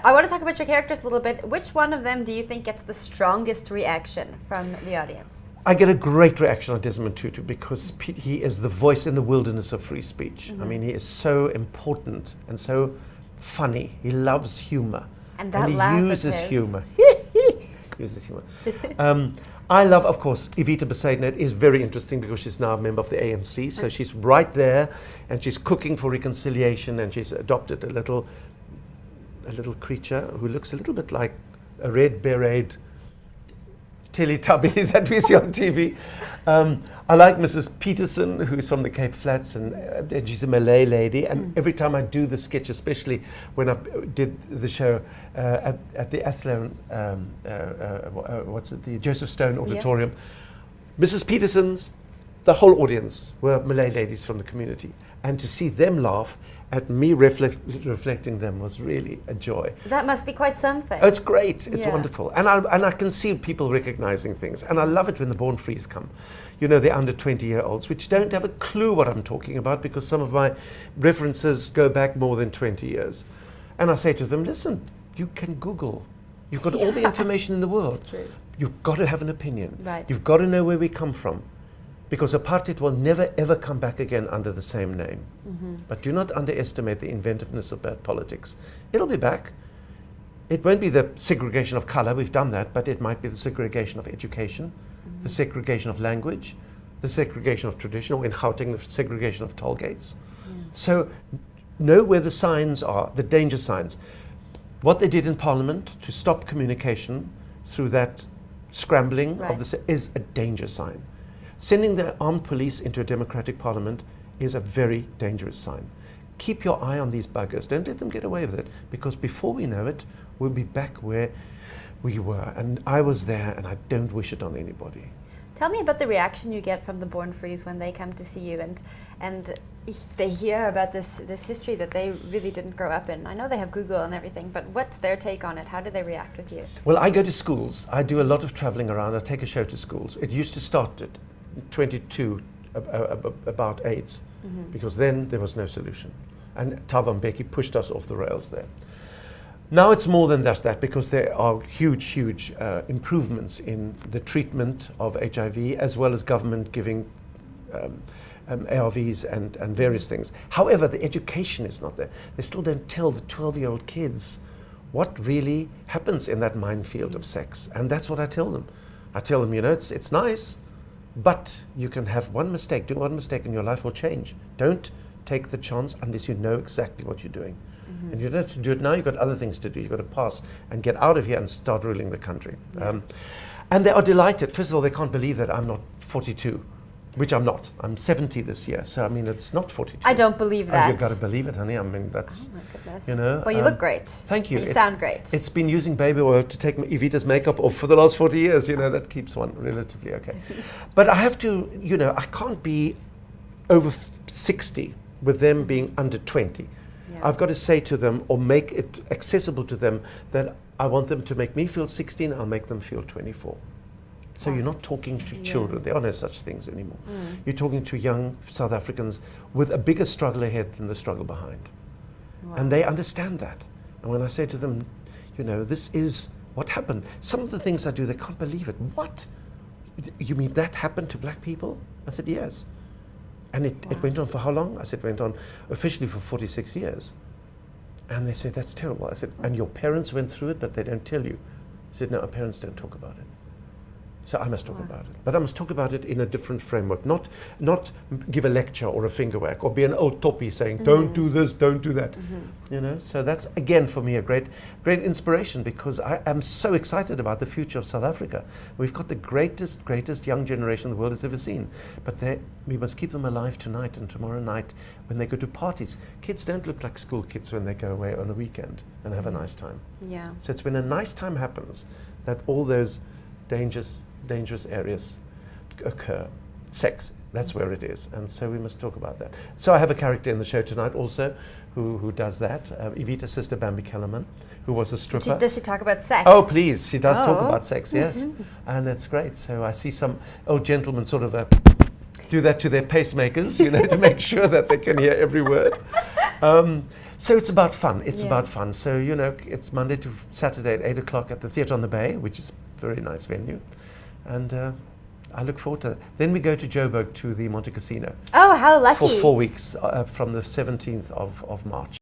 I want to talk about your characters a little bit. Which one of them do you think gets the strongest reaction from the audience? I get a great reaction on Desmond Tutu because he is the voice in the wilderness of free speech. Mm-hmm. I mean, he is so important and so funny. He loves humor. And that he laugh of uses his. humor. Uses humor. I love, of course, Evita Besaidnot is very interesting because she's now a member of the ANC. So she's right there and she's cooking for reconciliation, and she's adopted a little creature who looks a little bit like a red beret Teletubby that we see on TV. I like Mrs. Peterson, who's from the Cape Flats, and she's a Malay lady. And every time I do the sketch, especially when I did the show at the Athlone, the Joseph Stone Auditorium, Mrs. Peterson's, the whole audience were Malay ladies from the community. And to see them laugh at me reflecting them was really a joy. That must be quite something. Oh, it's great. It's wonderful. And I can see people recognizing things. And I love it when the Born Frees come. You know, the under 20-year-olds, which don't have a clue what I'm talking about because some of my references go back more than 20 years. And I say to them, listen, you can Google. You've got all the information in the world. That's true. You've got to have an opinion. Right. You've got to know where we come from. Because apartheid will never ever come back again under the same name. Mm-hmm. But do not underestimate the inventiveness of bad politics. It'll be back. It won't be the segregation of color, we've done that, but it might be the segregation of education, the segregation of language, the segregation of tradition, or in Gauteng, the segregation of toll gates. So know where the signs are, the danger signs. What they did in Parliament to stop communication through that scrambling of the is a danger sign. Sending the armed police into a democratic parliament is a very dangerous sign. Keep your eye on these buggers. Don't let them get away with it, because before we know it, we'll be back where we were. And I was there, and I don't wish it on anybody. Tell me about the reaction you get from the Born Frees when they come to see you and they hear about this history that they really didn't grow up in. I know they have Google and everything, but what's their take on it? How do they react with you? Well, I go to schools. I do a lot of traveling around. I take a show to schools. It used to start at 22 about AIDS, because then there was no solution. And Thabo Mbeki pushed us off the rails there. Now it's more than just that, because there are huge improvements in the treatment of HIV, as well as government giving ARVs and various things. However, the education is not there. They still don't tell the 12-year-old kids what really happens in that minefield of sex. And that's what I tell them. I tell them, you know, it's nice, but you can have one mistake, do one mistake, and your life will change. Don't take the chance unless you know exactly what you're doing. And you don't have to do it now, you've got other things to do. You've got to pass and get out of here and start ruling the country. And they are delighted. First of all, they can't believe that I'm not 42, which I'm not. I'm 70 this year, so I mean, it's not 42. I don't believe that. You've got to believe it, honey. I mean, that's, oh my goodness. You know. Well, you look great. Thank you. You sound great. It's been using baby oil to take Evita's makeup off for the last 40 years. You know, that keeps one relatively okay. But I have to, you know, I can't be over 60 with them being under 20. I've got to say to them, or make it accessible to them, that I want them to make me feel 16, I'll make them feel 24. So you're not talking to children. There are no such things anymore. You're talking to young South Africans with a bigger struggle ahead than the struggle behind. And they understand that. And when I say to them, you know, this is what happened. Some of the things I do, they can't believe it. What? You mean that happened to black people? I said, yes. And it went on for how long? I said, it went on officially for 46 years. And they said, that's terrible. I said, and your parents went through it, but they don't tell you. I said, no, our parents don't talk about it. So I must talk about it. But I must talk about it in a different framework, not give a lecture or a finger whack or be an old toppy saying, don't do this, don't do that. You know, so that's, again, for me, a great inspiration, because I am so excited about the future of South Africa. We've got the greatest young generation the world has ever seen. But we must keep them alive tonight and tomorrow night when they go to parties. Kids don't look like school kids when they go away on a weekend and have a nice time. Yeah. So it's when a nice time happens that all those dangerous areas occur. Sex, that's where it is. And so we must talk about that. So I have a character in the show tonight also who does that. Evita's sister, Bambi Kellerman, who was a stripper. Does she talk about sex? Oh, please. She does talk about sex, yes. And it's great. So I see some old gentlemen sort of do that to their pacemakers, you know, to make sure that they can hear every word. So it's about fun. It's Yeah. about fun. So, you know, it's Monday to Saturday at 8 o'clock at the Theatre on the Bay, which is a very nice venue. And I look forward to that. Then we go to Joburg to the Monte Casino Oh, how lucky. for 4 weeks from the 17th of March.